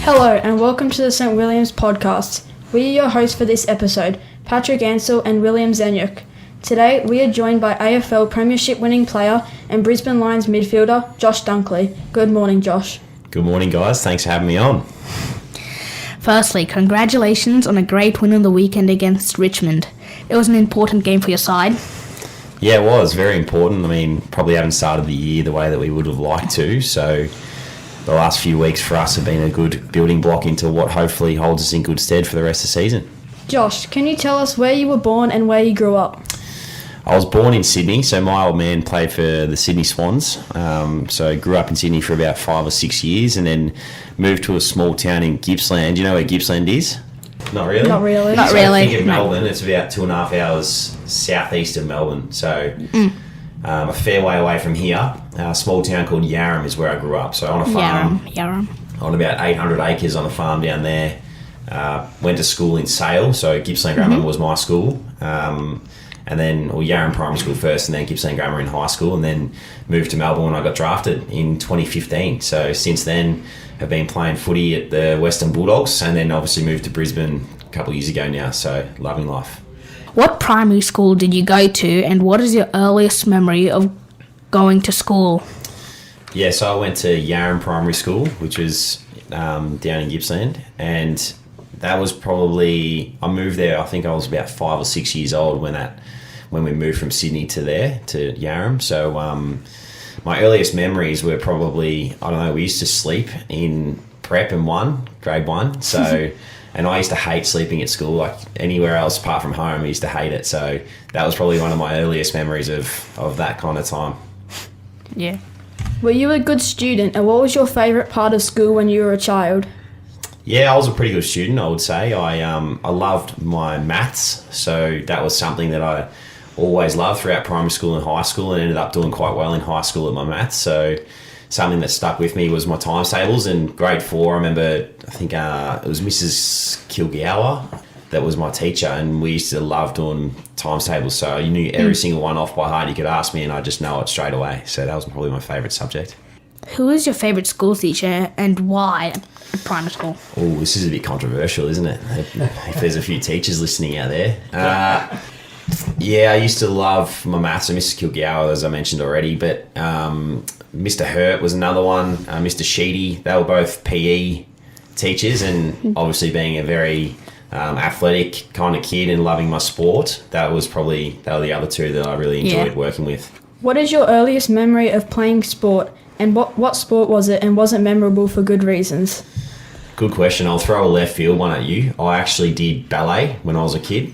Hello and welcome to the St. Williams podcast. We are your hosts for this episode, Patrick Ansell and William Zanyuk. Today we are joined by AFL Premiership winning player and Brisbane Lions midfielder Josh Dunkley. Good morning, Josh. Good morning, guys. Thanks for having me on. Firstly, congratulations on a great win on the weekend against Richmond. It was an important game for your side. Yeah, it was very important. I mean, probably haven't started the year the way that we would have liked to, so the last few weeks for us have been a good building block into what hopefully holds us in good stead for the rest of the season. Josh, can you tell us where you were born and where you grew up? I was born in Sydney, so my old man played for the Sydney Swans. So I grew up in Sydney for about 5 or 6 years and then moved to a small town in Gippsland. Do you know where Gippsland is? Not really? Not really. Not So really. think of Melbourne, it's about 2.5 hours southeast of Melbourne. So a fair way away from here. A small town called Yarram is where I grew up. So on a farm, Yarram. on about 800 acres on a farm down there. Went to school in Sale, so Gippsland Grammar was my school. And then, Yarram Primary School first, and then Gippsland Grammar in high school, and then moved to Melbourne when I got drafted in 2015. So since then, have been playing footy at the Western Bulldogs, and then obviously moved to Brisbane a couple of years ago now. So loving life. What primary school did you go to, and what is your earliest memory of going to school? Yeah, so I went to Yarram Primary School, which was down in Gippsland, and that was probably, I moved there, I think I was about 5 or 6 years old when we moved from Sydney to Yarram. So my earliest memories were probably, I don't know, we used to sleep in prep and grade one. So, and I used to hate sleeping at school, like anywhere else apart from home, I used to hate it. So that was probably one of my earliest memories of that kind of time. Yeah. Were you a good student and what was your favourite part of school when you were a child? Yeah, I was a pretty good student, I would say. I loved my maths, so that was something that I always loved throughout primary school and high school, and ended up doing quite well in high school at my maths. So something that stuck with me was my times tables. In grade 4, I remember, I think it was Mrs. Kilgour that was my teacher, and we used to love doing times tables. So you knew every single one off by heart. You could ask me and I just know it straight away. So that was probably my favourite subject. Who is your favourite school teacher and why at primary school? Oh, this is a bit controversial, isn't it? If there's a few teachers listening out there. Yeah, I used to love my maths and Mrs. Kilgour, as I mentioned already, but Mr. Hurt was another one, Mr. Sheedy. They were both PE teachers, and obviously being a very athletic kind of kid and loving my sport, they were the other two that I really enjoyed working with. What is your earliest memory of playing sport and what sport was it and was it memorable for good reasons? Good question. I'll throw a left field one at you. I actually did ballet when I was a kid,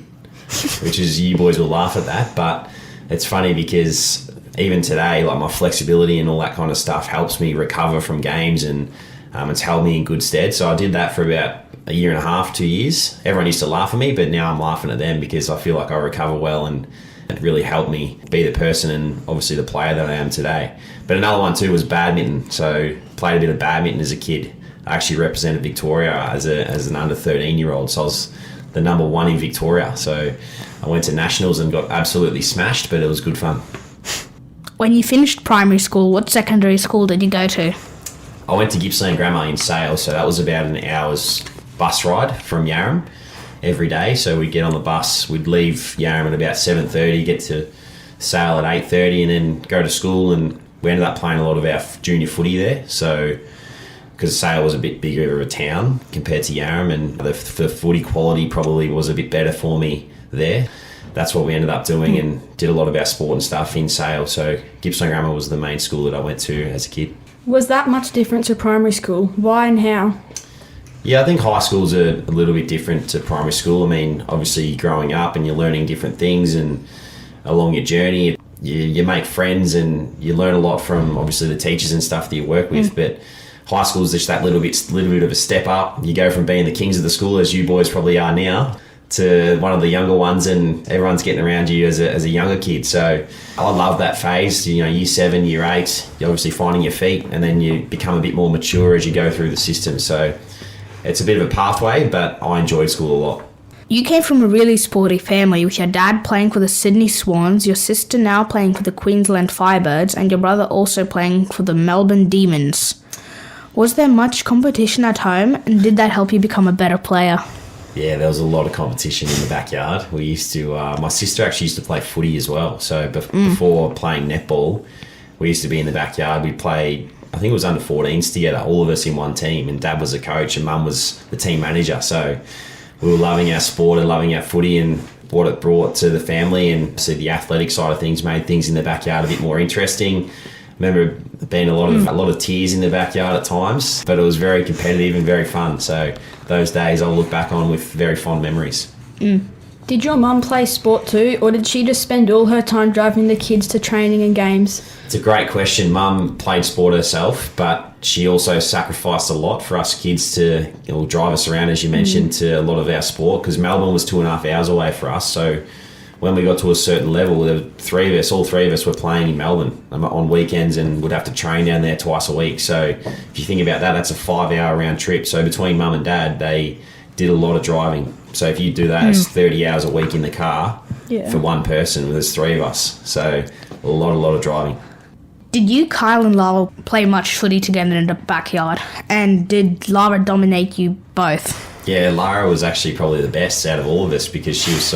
which is, you boys will laugh at that, but it's funny because even today, like my flexibility and all that kind of stuff helps me recover from games, and it's held me in good stead. So I did that for about a year and a half, 2 years. Everyone used to laugh at me, but now I'm laughing at them because I feel like I recover well, and it really helped me be the person and obviously the player that I am today. But another one too was badminton. So played a bit of badminton as a kid. I actually represented Victoria as an under 13-year-old. So I was the number 1 in Victoria. So I went to nationals and got absolutely smashed, but it was good fun. When you finished primary school, what secondary school did you go to? I went to Gippsland Grammar in Sale. So that was about an hour's bus ride from Yarram every day. So we'd get on the bus, we'd leave Yarram at about 7:30, get to Sale at 8:30, and then go to school, and we ended up playing a lot of our junior footy there. So because Sale was a bit bigger of a town compared to Yarram, and the footy quality probably was a bit better for me there. That's what we ended up doing, and did a lot of our sport and stuff in Sale. So Gippsland Grammar was the main school that I went to as a kid. Was that much different to primary school? Why and how? Yeah, I think high school's a little bit different to primary school. I mean, obviously you're growing up and you're learning different things, and along your journey you make friends and you learn a lot from obviously the teachers and stuff that you work with. But high school is just that little bit of a step up. You go from being the kings of the school, as you boys probably are now, to one of the younger ones, and everyone's getting around you as a younger kid. So I love that phase. You know, year 7, year 8, you're obviously finding your feet, and then you become a bit more mature as you go through the system. So it's a bit of a pathway, but I enjoyed school a lot. You came from a really sporty family, with your dad playing for the Sydney Swans, your sister now playing for the Queensland Firebirds, and your brother also playing for the Melbourne Demons. Was there much competition at home, and did that help you become a better player? Yeah, there was a lot of competition in the backyard. We used to, my sister actually used to play footy as well. So before playing netball, we used to be in the backyard. We played, I think it was under 14s together, all of us in one team. And Dad was the coach and Mum was the team manager. So we were loving our sport and loving our footy and what it brought to the family. And so the athletic side of things made things in the backyard a bit more interesting. I remember being a lot of tears in the backyard at times, but it was very competitive and very fun. So those days I'll look back on with very fond memories. Did your mum play sport too, or did she just spend all her time driving the kids to training and games? It's a great question. Mum played sport herself, but she also sacrificed a lot for us kids to drive us around, as you mentioned, to a lot of our sport, because Melbourne was 2.5 hours away for us. So when we got to a certain level, there were all three of us were playing in Melbourne on weekends and would have to train down there twice a week. So if you think about that, that's a 5-hour round trip. So between Mum and Dad, they did a lot of driving. So if you do that, it's 30 hours a week in the car for one person. There's three of us. So a lot of driving. Did you, Kyle, and Lara play much footy together in the backyard? And did Lara dominate you both? Yeah, Lara was actually probably the best out of all of us because she was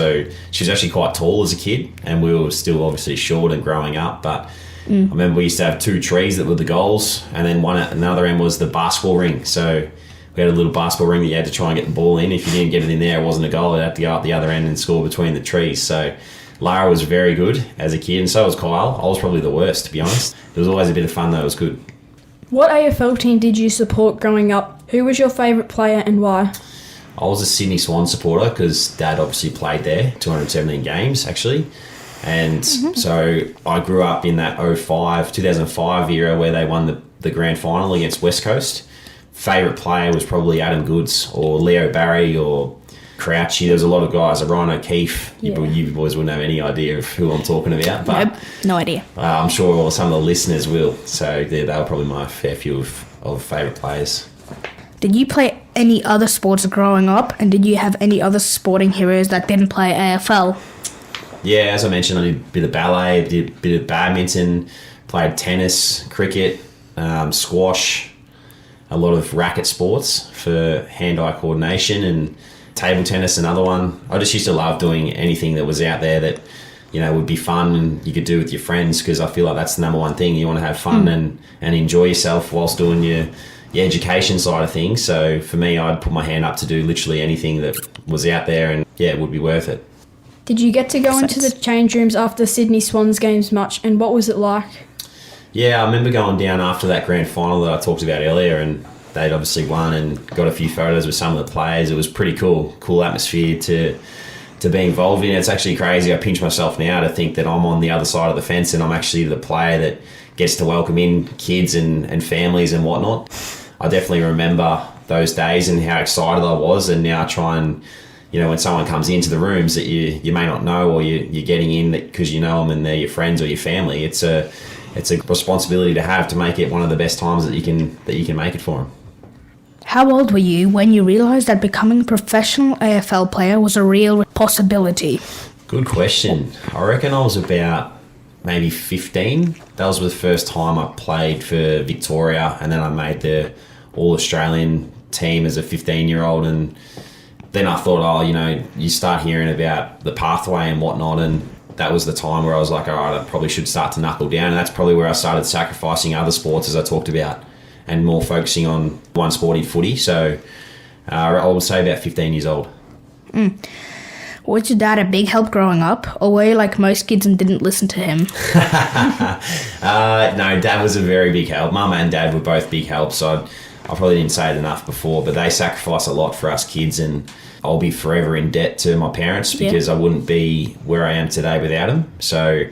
actually quite tall as a kid, and we were still obviously short and growing up. But I remember we used to have 2 trees that were the goals, and then one at another end was the basketball ring. So we had a little basketball ring that you had to try and get the ball in. If you didn't get it in there, it wasn't a goal. You had to go up the other end and score between the trees. So Lara was very good as a kid, and so was Kyle. I was probably the worst, to be honest. It was always a bit of fun, though. It was good. What AFL team did you support growing up? Who was your favourite player and why? I was a Sydney Swans supporter because Dad obviously played there, 217 games actually. And so I grew up in that 2005 era where they won the grand final against West Coast. Favourite player was probably Adam Goods or Leo Barry or Crouchy. There was a lot of guys, Ryan O'Keefe. Yeah. You boys wouldn't have any idea of who I'm talking about. But Nope, no idea. I'm sure some of the listeners will. So they were probably my fair few of favourite players. Did you play any other sports growing up, and did you have any other sporting heroes that didn't play AFL? Yeah, as I mentioned, I did a bit of ballet, did a bit of badminton, played tennis, cricket, squash, a lot of racket sports for hand-eye coordination, and table tennis, another one. I just used to love doing anything that was out there that, would be fun and you could do with your friends, because I feel like that's the number one thing. You want to have fun and enjoy yourself whilst doing your education side of things. So for me, I'd put my hand up to do literally anything that was out there, and it would be worth it. Did you get to go into the change rooms after Sydney Swans games much, and what was it like? Yeah, I remember going down after that grand final that I talked about earlier, and they'd obviously won, and got a few photos with some of the players. It was pretty cool atmosphere to be involved in. It's actually crazy. I pinch myself now to think that I'm on the other side of the fence and I'm actually the player that gets to welcome in kids and families and whatnot. I definitely remember those days and how excited I was, and now I try and, when someone comes into the rooms that you may not know, or you're getting in because you know them and they're your friends or your family, it's a responsibility to have to make it one of the best times that you can make it for them. How old were you when you realised that becoming a professional AFL player was a real possibility? Good question. I reckon I was about maybe 15. That was the first time I played for Victoria, and then I made the All-Australian team as a 15-year-old, and then I thought, you start hearing about the pathway and whatnot, and that was the time where I was like, all right, I probably should start to knuckle down, and that's probably where I started sacrificing other sports, as I talked about, and more focusing on one sport in footy. So I would say about 15 years old. Was your dad a big help growing up, or were you like most kids and didn't listen to him? No, Dad was a very big help. Mum and Dad were both big helps. I probably didn't say it enough before, but they sacrifice a lot for us kids, and I'll be forever in debt to my parents because I wouldn't be where I am today without them. So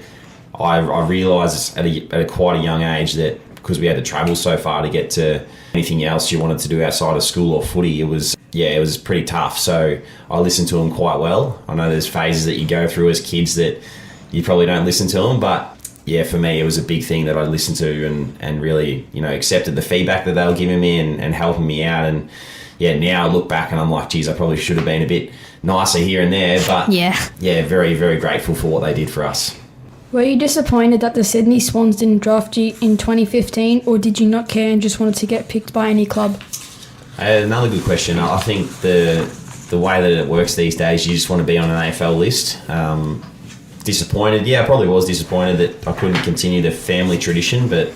I realised at quite a young age that because we had to travel so far to get to anything else you wanted to do outside of school or footy, it was pretty tough. So I listened to them quite well. I know there's phases that you go through as kids that you probably don't listen to them, but for me, it was a big thing that I listened to and really, accepted the feedback that they were giving me and helping me out. And now I look back and I'm like, geez, I probably should have been a bit nicer here and there, but very, very grateful for what they did for us. Were you disappointed that the Sydney Swans didn't draft you in 2015, or did you not care and just wanted to get picked by any club? Another good question. I think the way that it works these days, you just want to be on an AFL list. Disappointed? Yeah, I probably was disappointed that I couldn't continue the family tradition, but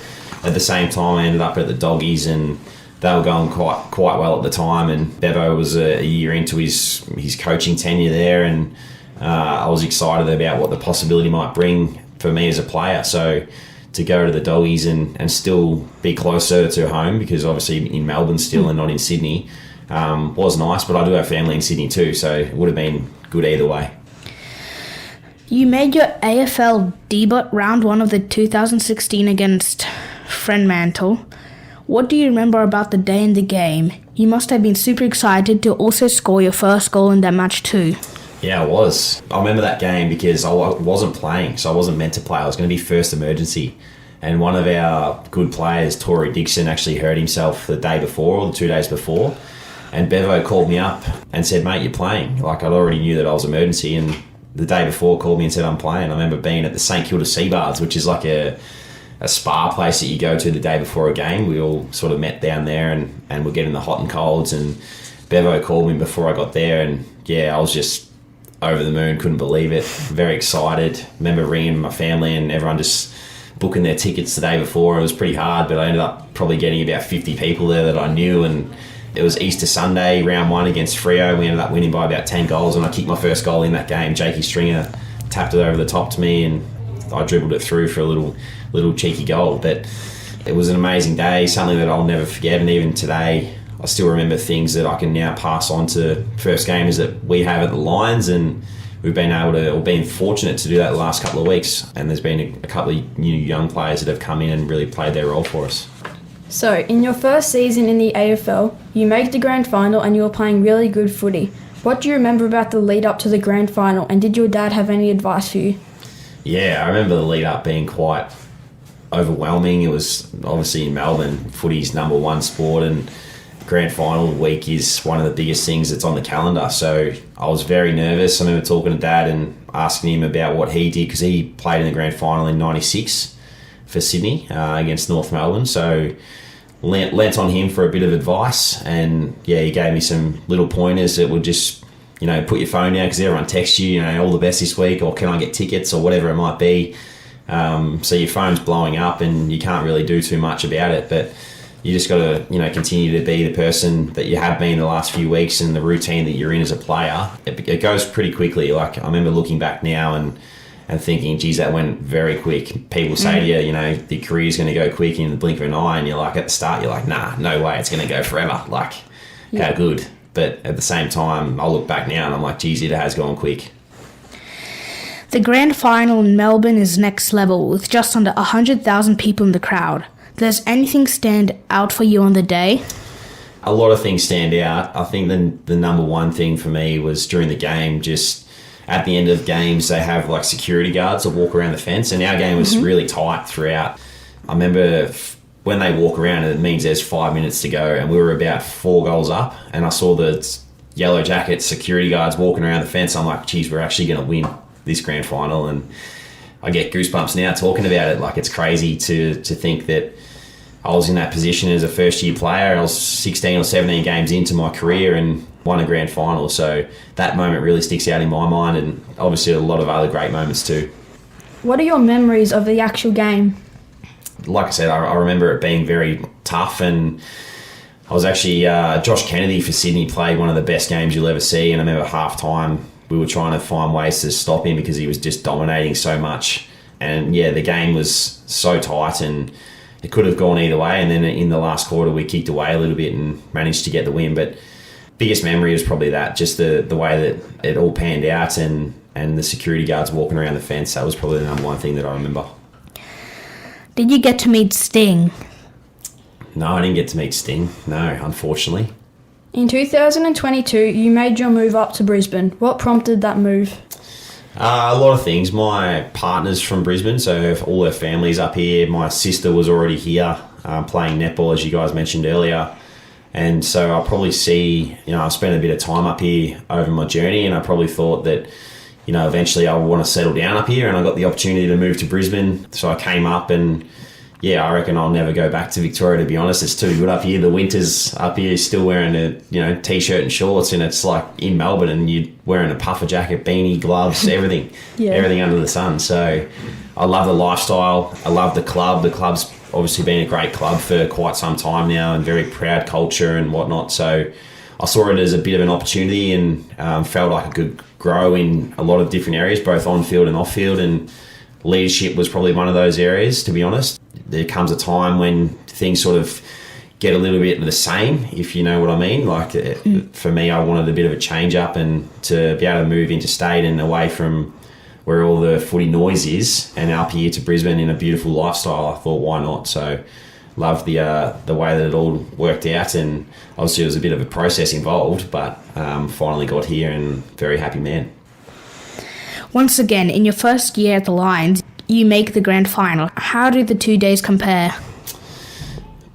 at the same time I ended up at the Doggies and they were going quite well at the time, and Bevo was a year into his coaching tenure there, and I was excited about what the possibility might bring for me as a player. So to go to the Doggies and still be closer to home, because obviously in Melbourne still and not in Sydney, was nice, but I do have family in Sydney too, so it would have been good either way. You made your AFL debut round 1 of the 2016 against Fremantle. What do you remember about the day in the game? You must have been super excited to also score your first goal in that match too. Yeah, I was. I remember that game because I wasn't playing, so I wasn't meant to play. I was going to be first emergency. And one of our good players, Tory Dixon, actually hurt himself the day before or the 2 days before. And Bevo called me up and said, mate, you're playing. Like, I'd already knew that I was emergency, and the day before called me and said I'm playing. I remember being at the St Kilda Sea Baths, which is like a spa place that you go to the day before a game. We all sort of met down there and we're getting the hot and colds, and Bevo called me before I got there, and yeah, I was just over the moon, couldn't believe it, very excited. Remember ringing my family and everyone just booking their tickets the day before. It was pretty hard, but I ended up probably getting about 50 people there that I knew, and it was Easter Sunday, round 1 against Freo. We ended up winning by about 10 goals, and I kicked my first goal in that game. Jakey Stringer tapped it over the top to me, and I dribbled it through for a little cheeky goal. But it was an amazing day, something that I'll never forget, and even today I still remember things that I can now pass on to first gamers that we have at the Lions, and we've been able to, or been fortunate to do that the last couple of weeks, and there's been a couple of new young players that have come in and really played their role for us. So, in your first season in the AFL, you make the grand final and you were playing really good footy. What do you remember about the lead up to the grand final, and did your dad have any advice for you? Yeah, I remember the lead up being quite overwhelming. It was obviously in Melbourne, footy's number one sport, and grand final week is one of the biggest things that's on the calendar. So I was very nervous. I remember talking to Dad and asking him about what he did, because he played in the grand final in 96 for Sydney against North Melbourne. So lent on him for a bit of advice, and yeah, he gave me some little pointers that would just, put your phone down, because everyone texts you, all the best this week, or can I get tickets, or whatever it might be. So your phone's blowing up and you can't really do too much about it, but you just got to, continue to be the person that you have been the last few weeks, and the routine that you're in as a player. It goes pretty quickly. Like, I remember looking back now and thinking, geez, that went very quick. People say to you, your career's going to go quick in the blink of an eye, and you're like, at the start, you're like, nah, no way, it's going to go forever. Like, how good. But at the same time, I look back now and I'm like, geez, it has gone quick. The grand final in Melbourne is next level, with just under 100,000 people in the crowd. Does anything stand out for you on the day? A lot of things stand out. I think the number one thing for me was during the game, just at the end of games, they have like security guards that walk around the fence, and our game was really tight throughout. I remember when they walk around, it means there's 5 minutes to go, and we were about 4 goals up, and I saw the yellow jacket security guards walking around the fence. I'm like, geez, we're actually going to win this grand final, and I get goosebumps now talking about it. Like, it's crazy to think that I was in that position as a first-year player. I was 16 or 17 games into my career and won a grand final. So that moment really sticks out in my mind, and obviously a lot of other great moments too. What are your memories of the actual game? Like I said, I remember it being very tough, and I was actually, Josh Kennedy for Sydney played one of the best games you'll ever see, and I remember half-time we were trying to find ways to stop him because he was just dominating so much. And yeah, the game was so tight, and it could have gone either way, and then in the last quarter we kicked away a little bit and managed to get the win. But biggest memory is probably that, just the way that it all panned out, and the security guards walking around the fence. That was probably the number one thing that I remember. Did you get to meet Sting? No, I didn't get to meet Sting. No, unfortunately. In 2022, you made your move up to Brisbane. What prompted that move? A lot of things. My partner's from Brisbane, so all her family's up here. My sister was already here playing netball, as you guys mentioned earlier. And so I probably see, I spent a bit of time up here over my journey, and I probably thought that, eventually I want to settle down up here, and I got the opportunity to move to Brisbane. So I came up, and I reckon I'll never go back to Victoria, to be honest. It's too good up here. The winters up here, still wearing a t-shirt and shorts, and it's like in Melbourne and you're wearing a puffer jacket, beanie, gloves, everything, everything under the sun. So I love the lifestyle. I love the club. The club's obviously been a great club for quite some time now, and very proud culture and whatnot. So I saw it as a bit of an opportunity, and felt like I could grow in a lot of different areas, both on field and off field, and leadership was probably one of those areas, to be honest. There comes a time when things sort of get a little bit the same, if you know what I mean. Like for me, I wanted a bit of a change up, and to be able to move interstate and away from where all the footy noise is, and up here to Brisbane in a beautiful lifestyle, I thought, why not? So loved the way that it all worked out, and obviously it was a bit of a process involved, but finally got here, and very happy man. Once again, in your first year at the Lions, you make the grand final. How do the 2 days compare?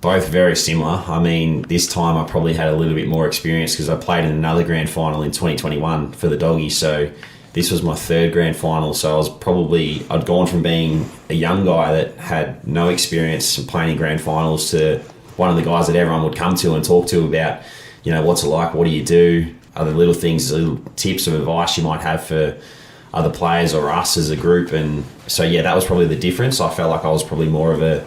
Both very similar. I mean, this time I probably had a little bit more experience because I played in another grand final in 2021 for the Doggies, so this was my third grand final. So I'd gone from being a young guy that had no experience playing in grand finals to one of the guys that everyone would come to and talk to about, what's it like, what do you do, other little things, little tips of advice you might have for other players or us as a group. And so, that was probably the difference. I felt like I was probably more of a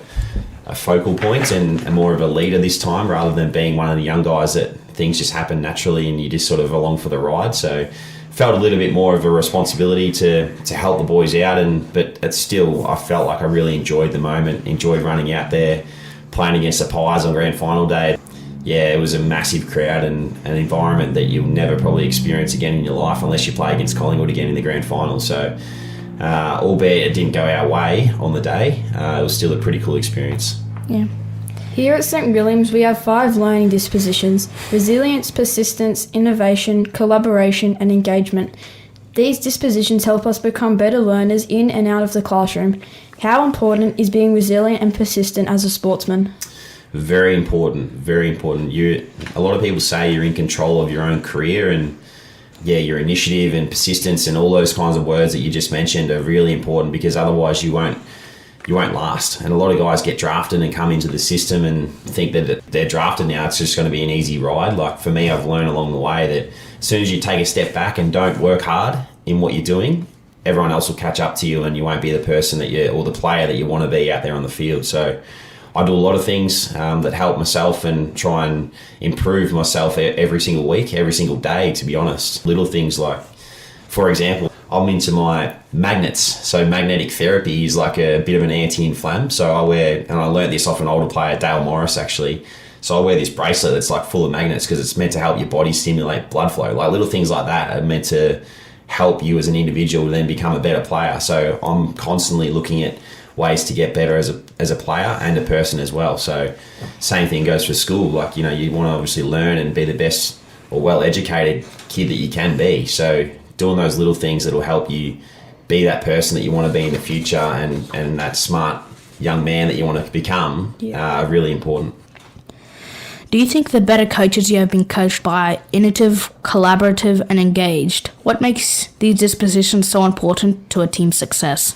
focal point and more of a leader this time, rather than being one of the young guys that things just happen naturally and you just sort of along for the ride. So felt a little bit more of a responsibility to help the boys out, but it's still, I felt like I really enjoyed the moment, enjoyed running out there, playing against the Pies on grand final day. Yeah, it was a massive crowd and an environment that you'll never probably experience again in your life unless you play against Collingwood again in the grand final. So albeit it didn't go our way on the day, it was still a pretty cool experience. Yeah. Here at St Williams, we have 5 learning dispositions: resilience, persistence, innovation, collaboration, and engagement. These dispositions help us become better learners in and out of the classroom. How important is being resilient and persistent as a sportsman? Very important, very important. A lot of people say you're in control of your own career, and your initiative and persistence and all those kinds of words that you just mentioned are really important, because otherwise you won't last. And a lot of guys get drafted and come into the system and think that they're drafted now, it's just going to be an easy ride. Like for me, I've learned along the way that as soon as you take a step back and don't work hard in what you're doing, everyone else will catch up to you, and you won't be the person or the player that you want to be out there on the field. So I do a lot of things that help myself and try and improve myself every single week, every single day, to be honest. Little things like, for example, I'm into my magnets. So magnetic therapy is like a bit of an anti-inflam. So I learned this off an older player, Dale Morris, actually. So I wear this bracelet that's like full of magnets because it's meant to help your body stimulate blood flow. Like little things like that are meant to help you as an individual then become a better player. So I'm constantly looking at ways to get better as a player and a person as well. So same thing goes for school. Like, you want to obviously learn and be the best or well-educated kid that you can be. So doing those little things that will help you be that person that you want to be in the future and that smart young man that you want to become are really important. Do you think the better coaches you have been coached by innovative, collaborative, and engaged? What makes these dispositions so important to a team's success?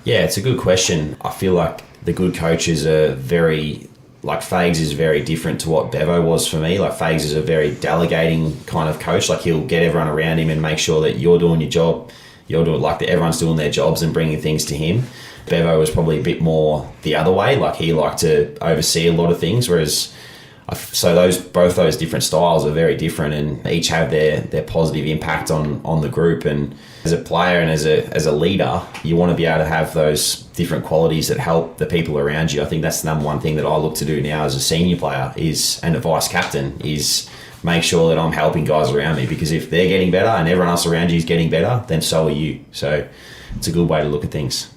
Yeah, it's a good question. I feel like the good coaches are Fags is very different to what Bevo was for me. Like Fags is a very delegating kind of coach. Like he'll get everyone around him and make sure that you're doing your job. You're doing everyone's doing their jobs and bringing things to him. Bevo was probably a bit more the other way. Like he liked to oversee a lot of things, whereas both those different styles are very different, and each have their positive impact on the group. And as a player and as a leader, you want to be able to have those different qualities that help the people around you. I think that's the number one thing that I look to do now as a senior player and a vice captain is make sure that I'm helping guys around me, because if they're getting better and everyone else around you is getting better, then so are you. So it's a good way to look at things.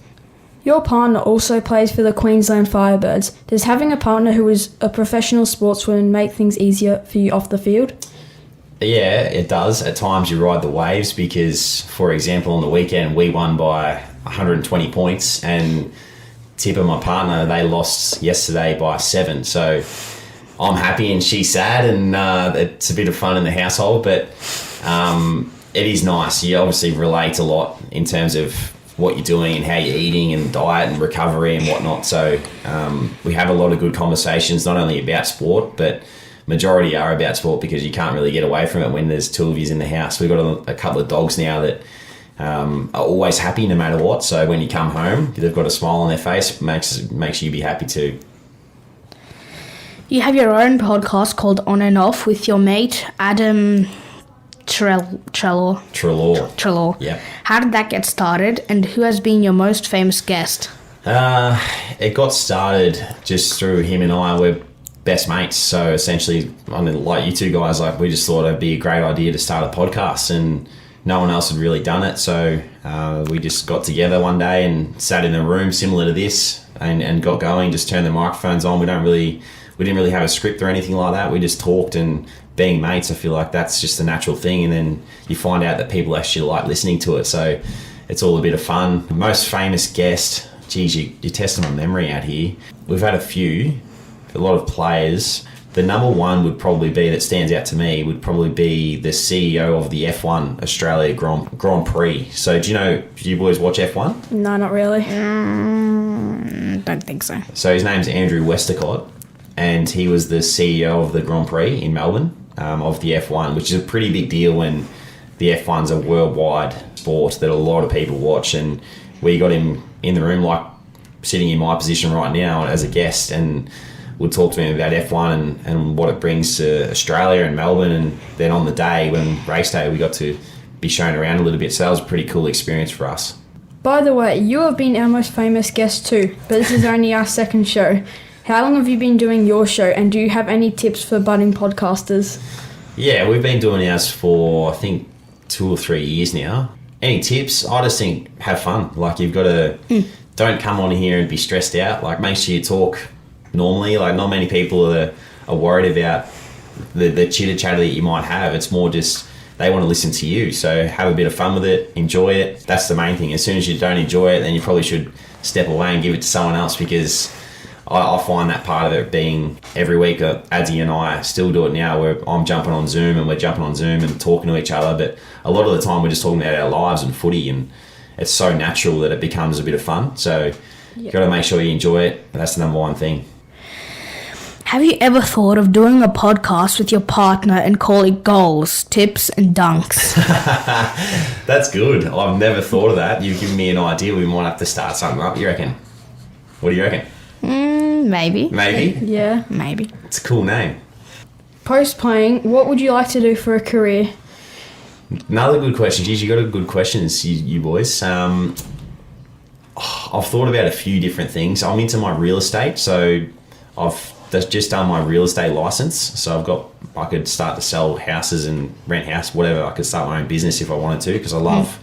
Your partner also plays for the Queensland Firebirds. Does having a partner who is a professional sportsman make things easier for you off the field? Yeah, it does. At times you ride the waves because, for example, on the weekend we won by 120 points, and Tipper, my partner, they lost yesterday by 7. So I'm happy and she's sad, and it's a bit of fun in the household. But It is nice. You obviously relate a lot in terms of what you're doing and how you're eating and diet and recovery and whatnot. So we have a lot of good conversations, not only about sport, but majority are about sport because you can't really get away from it when there's two of you in the house. We've got a couple of dogs now that are always happy no matter what. So when you come home, they've got a smile on their face, makes you be happy too. You have your own podcast called On and Off with your mate, Adam Trelaw. Yeah. How did that get started, and who has been your most famous guest? It got started just through him and I. We're best mates, so essentially, like you two guys, like we just thought it'd be a great idea to start a podcast, and no one else had really done it. So we just got together one day and sat in a room similar to this, and got going. Just turned the microphones on. We didn't really have a script or anything like that. We just talked, and being mates, I feel like that's just a natural thing. And then you find out that people actually like listening to it. So it's all a bit of fun. Most famous guest, geez, you're testing my memory out here. We've had a lot of players. The number one would probably be, that stands out to me, would probably be the CEO of the F1 Australia Grand Prix. So do you boys watch F1? No, not really. Don't think so. So his name's Andrew Westacott, and he was the CEO of the Grand Prix in Melbourne, of the F1, which is a pretty big deal when the F1's a worldwide sport that a lot of people watch. And we got him in the room, like sitting in my position right now as a guest, and would talk to him about F1 and what it brings to Australia and Melbourne. And then on the day, when race day, we got to be shown around a little bit. So that was a pretty cool experience for us. By the way, you have been our most famous guest too, but this is only our second show. How long have you been doing your show, and do you have any tips for budding podcasters? Yeah, we've been doing ours for, I think, 2 or 3 years now. Any tips? I just think have fun. Like, you've got to... Don't come on here and be stressed out. Like, make sure you talk normally. Like, not many people are worried about the chitter-chatter that you might have. It's more just they want to listen to you. So have a bit of fun with it. Enjoy it. That's the main thing. As soon as you don't enjoy it, then you probably should step away and give it to someone else, because... I find that part of it being every week, Adzi and I still do it now, where I'm jumping on Zoom and we're jumping on Zoom and talking to each other, but a lot of the time we're just talking about our lives and footy, and it's so natural that it becomes a bit of fun. So you've got to make sure you enjoy it. That's the number one thing. Have you ever thought of doing a podcast with your partner and call it Goals, Tips and Dunks? That's good. I've never thought of that. You've given me an idea. We might have to start something up. You reckon? What do you reckon? Maybe. Maybe? Yeah. Maybe. It's a cool name. Post-playing, what would you like to do for a career? Another good question. Geez, you got a good questions, you boys. I've thought about a few different things. I'm into my real estate, so I've just done my real estate license. So I could start to sell houses and rent house, whatever. I could start my own business if I wanted to, because I love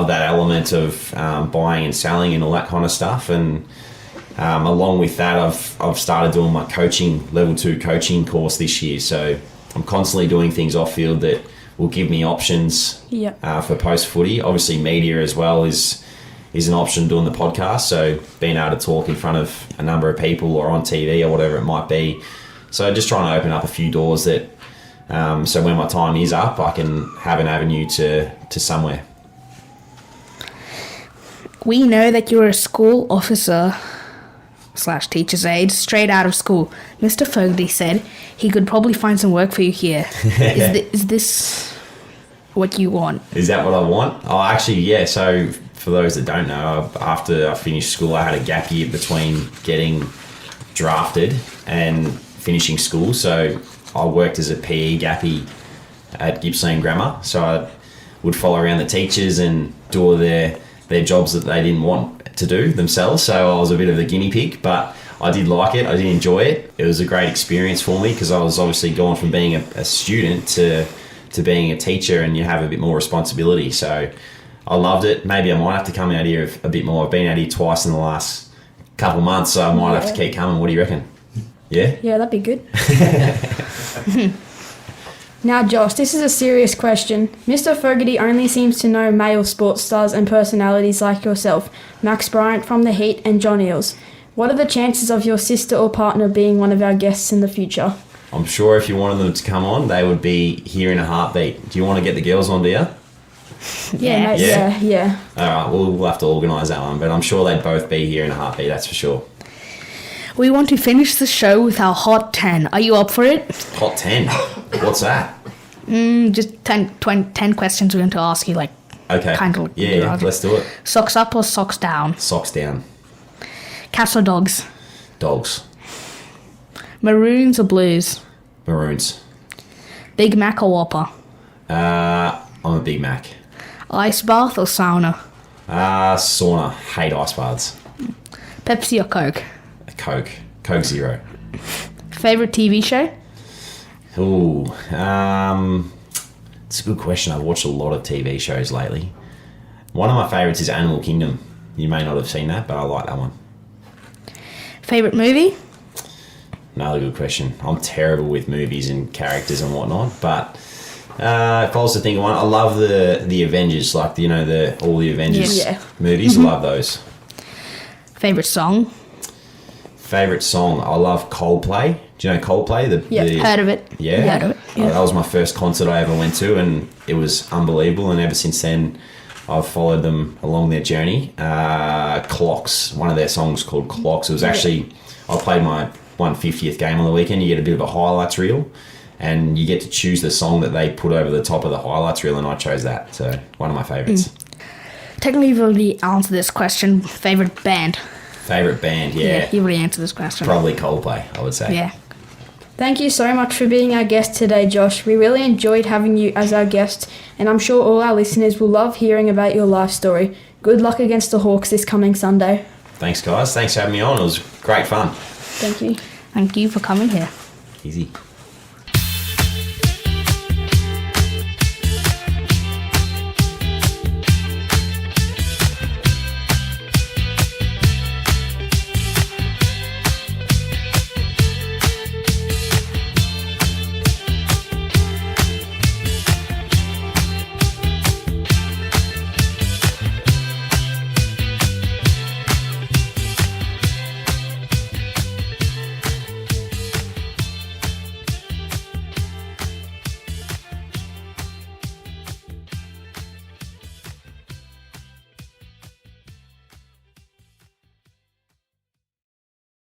that element of buying and selling and all that kind of stuff. And along with that, I've started doing my level 2 coaching course this year. So I'm constantly doing things off field that will give me options for post footy. Obviously, media as well is an option, doing the podcast. So being able to talk in front of a number of people or on TV or whatever it might be. So just trying to open up a few doors that, so when my time is up, I can have an avenue to somewhere. We know that you're a school officer / teacher's aide straight out of school. Mr. Fogarty said he could probably find some work for you here. Is this what you want? Is that what I want? Oh, actually, yeah. So for those that don't know, after I finished school, I had a gap year between getting drafted and finishing school. So I worked as a PE gappy at Gippsland Grammar. So I would follow around the teachers and do all their jobs that they didn't want to do themselves. So I was a bit of a guinea pig, but I did like it. I did enjoy it. It was a great experience for me, because I was obviously going from being a student to being a teacher, and you have a bit more responsibility. So I loved it. Maybe I might have to come out here a bit more. I've been out here twice in the last couple of months, so I might have to keep coming. What do you reckon? Yeah? Yeah, that'd be good. Now, Josh, this is a serious question. Mr. Fogarty only seems to know male sports stars and personalities like yourself, Max Bryant from the Heat and John Eales. What are the chances of your sister or partner being one of our guests in the future? I'm sure if you wanted them to come on, they would be here in a heartbeat. Do you want to get the girls on, do you? Yeah, mate, yeah. All right, we'll have to organise that one, but I'm sure they'd both be here in a heartbeat, that's for sure. We want to finish the show with our Hot 10. Are you up for it? Hot 10? What's that? Just 10 questions we're going to ask you, like, Okay. kind of. Yeah, let's do it. Socks up or socks down? Socks down. Cats or dogs? Dogs. Maroons or blues? Maroons. Big Mac or Whopper? I'm a Big Mac. Ice bath or sauna? Sauna. Hate ice baths. Pepsi or Coke? Coke. Coke Zero. Favorite TV show? Ooh. It's a good question. I've watched a lot of TV shows lately. One of my favourites is Animal Kingdom. You may not have seen that, but I like that one. Favorite movie? Another good question. I'm terrible with movies and characters and whatnot, but if I was to think of one, I love the Avengers, like all the Avengers movies. I love those. Favorite song? Favorite song? I love Coldplay. Do you know Coldplay? Heard of it. Yeah, Heard of it. Yeah. That was my first concert I ever went to, and it was unbelievable. And ever since then, I've followed them along their journey. Clocks, one of their songs called Clocks. It was actually I played my 150th game on the weekend. You get a bit of a highlights reel, and you get to choose the song that they put over the top of the highlights reel, and I chose that. So one of my favourites. Technically, you've already answered this question. Favorite band? Favourite band? Yeah, you've already answered this question. Probably Coldplay, I would say. Yeah. Thank you so much for being our guest today, Josh. We really enjoyed having you as our guest, and I'm sure all our listeners will love hearing about your life story. Good luck against the Hawks this coming Sunday. Thanks, guys. Thanks for having me on. It was great fun. Thank you. Thank you for coming here. Easy.